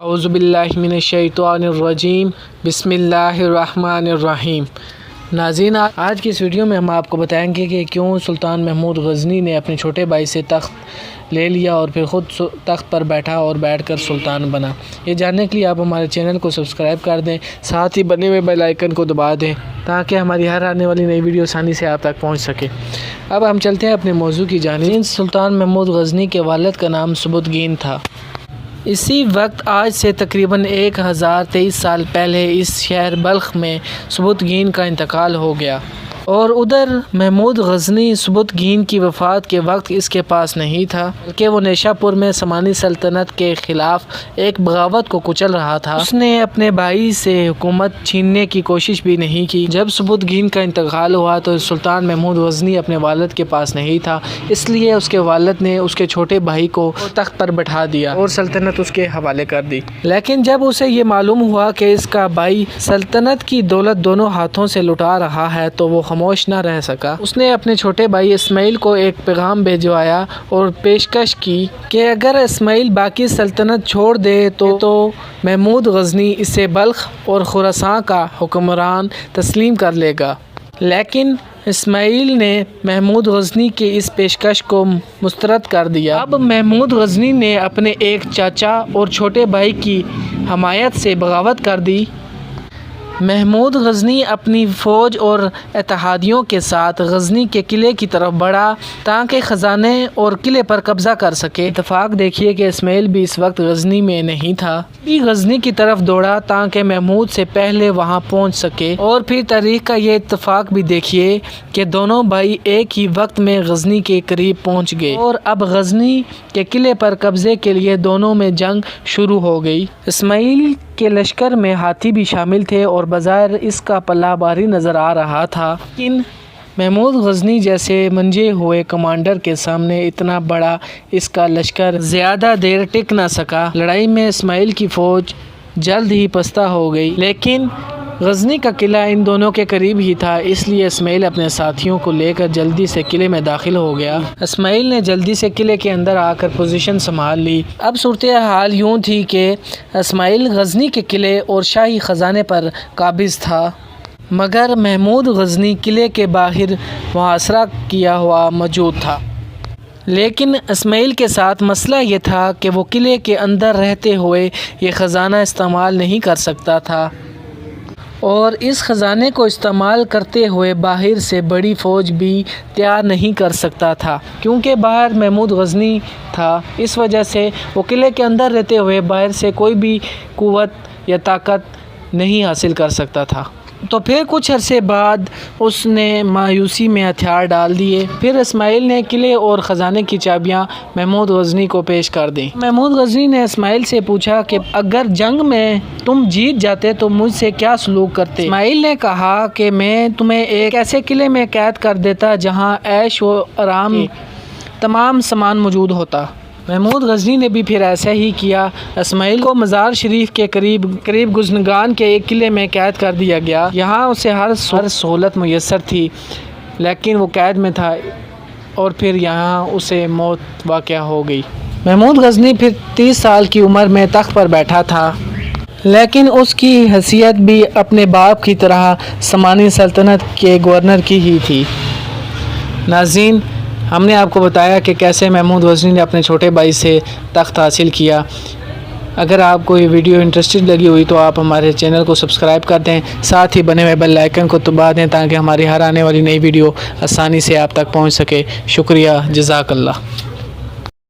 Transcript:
اعوذ باللہ من الشیطان الرجیم بسم اللہ الرحمن الرحیم۔ ناظرین، آج کی اس ویڈیو میں ہم آپ کو بتائیں گے کہ کیوں سلطان محمود غزنی نے اپنے چھوٹے بھائی سے تخت لے لیا اور پھر خود تخت پر بیٹھا اور بیٹھ کر سلطان بنا۔ یہ جاننے کے لیے آپ ہمارے چینل کو سبسکرائب کر دیں، ساتھ ہی بنے ہوئے بیل آئیکن کو دبا دیں تاکہ ہماری ہر آنے والی نئی ویڈیو آسانی سے آپ تک پہنچ سکے۔ اب ہم چلتے ہیں اپنے موضوع کی جانب۔ سلطان محمود غزنی کے والد کا نام سبکتگین تھا۔ اسی وقت آج سے تقریباً 1023 سال پہلے اس شہر بلخ میں سبکتگین کا انتقال ہو گیا، اور ادھر محمود غزنی سبکتگین کی وفات کے وقت اس کے پاس نہیں تھا، بلکہ وہ نیشا پور میں سامانی سلطنت کے خلاف ایک بغاوت کو کچل رہا تھا۔ اس نے اپنے بھائی سے حکومت چھیننے کی کوشش بھی نہیں کی۔ جب سبکتگین کا انتقال ہوا تو سلطان محمود غزنی اپنے والد کے پاس نہیں تھا، اس لیے اس کے والد نے اس کے چھوٹے بھائی کو تخت پر بٹھا دیا اور سلطنت اس کے حوالے کر دی۔ لیکن جب اسے یہ معلوم ہوا کہ اس کا بھائی سلطنت کی دولت دونوں ہاتھوں سے لٹا رہا ہے تو وہ خاموش نہ رہ سکا۔ اس نے اپنے چھوٹے بھائی اسماعیل کو ایک پیغام بھجوایا اور پیشکش کی کہ اگر اسماعیل باقی سلطنت چھوڑ دے تو محمود غزنی اسے بلخ اور خراسان کا حکمران تسلیم کر لے گا۔ لیکن اسماعیل نے محمود غزنی کی اس پیشکش کو مسترد کر دیا۔ اب محمود غزنی نے اپنے ایک چاچا اور چھوٹے بھائی کی حمایت سے بغاوت کر دی۔ محمود غزنی اپنی فوج اور اتحادیوں کے ساتھ غزنی کے قلعے کی طرف بڑھا تاکہ خزانے اور قلعے پر قبضہ کر سکے۔ اتفاق دیکھیے کہ اسماعیل بھی اس وقت غزنی میں نہیں تھا، بھی غزنی کی طرف دوڑا تاکہ محمود سے پہلے وہاں پہنچ سکے، اور پھر تاریخ کا یہ اتفاق بھی دیکھیے کہ دونوں بھائی ایک ہی وقت میں غزنی کے قریب پہنچ گئے، اور اب غزنی کے قلعے پر قبضے کے لیے دونوں میں جنگ شروع ہو گئی۔ اسماعیل کے لشکر میں ہاتھی بھی شامل تھے اور بظاہر اس کا پلہ بھاری نظر آ رہا تھا، لیکن محمود غزنی جیسے منجے ہوئے کمانڈر کے سامنے اتنا بڑا اس کا لشکر زیادہ دیر ٹک نہ سکا۔ لڑائی میں اسماعیل کی فوج جلد ہی پستہ ہو گئی، لیکن غزنی کا قلعہ ان دونوں کے قریب ہی تھا، اس لیے اسماعیل اپنے ساتھیوں کو لے کر جلدی سے قلعے میں داخل ہو گیا۔ اسماعیل نے جلدی سے قلعے کے اندر آ کر پوزیشن سنبھال لی۔ اب صورتحال یوں تھی کہ اسماعیل غزنی کے قلعے اور شاہی خزانے پر قابض تھا، مگر محمود غزنی قلعے کے باہر محاصرہ کیا ہوا موجود تھا۔ لیکن اسماعیل کے ساتھ مسئلہ یہ تھا کہ وہ قلعے کے اندر رہتے ہوئے یہ خزانہ استعمال نہیں کر سکتا تھا، اور اس خزانے کو استعمال کرتے ہوئے باہر سے بڑی فوج بھی تیار نہیں کر سکتا تھا، کیونکہ باہر محمود غزنی تھا۔ اس وجہ سے وہ قلعے کے اندر رہتے ہوئے باہر سے کوئی بھی قوت یا طاقت نہیں حاصل کر سکتا تھا۔ تو پھر کچھ عرصے بعد اس نے مایوسی میں ہتھیار ڈال دیے۔ پھر اسماعیل نے قلعے اور خزانے کی چابیاں محمود غزنی کو پیش کر دیں۔ محمود غزنی نے اسماعیل سے پوچھا کہ اگر جنگ میں تم جیت جاتے تو مجھ سے کیا سلوک کرتے؟ اسماعیل نے کہا کہ میں تمہیں ایک ایسے قلعے میں قید کر دیتا جہاں عیش و آرام تمام سامان موجود ہوتا۔ محمود غزنی نے بھی پھر ایسا ہی کیا۔ اسماعیل کو مزار شریف کے قریب گزنگان کے ایک قلعے میں قید کر دیا گیا۔ یہاں اسے ہر سہولت میسر تھی، لیکن وہ قید میں تھا، اور پھر یہاں اسے موت واقع ہو گئی۔ محمود غزنی پھر 30 سال کی عمر میں تخت پر بیٹھا تھا، لیکن اس کی حیثیت بھی اپنے باپ کی طرح سامانی سلطنت کے گورنر کی ہی تھی۔ ناظرین، ہم نے آپ کو بتایا کہ کیسے محمود غزنی نے اپنے چھوٹے بھائی سے تخت حاصل کیا۔ اگر آپ کو یہ ویڈیو انٹرسٹنگ لگی ہوئی تو آپ ہمارے چینل کو سبسکرائب کر دیں، ساتھ ہی بنے ہوئے بیل آئیکن کو دبا دیں تاکہ ہماری ہر آنے والی نئی ویڈیو آسانی سے آپ تک پہنچ سکے۔ شکریہ، جزاک اللہ۔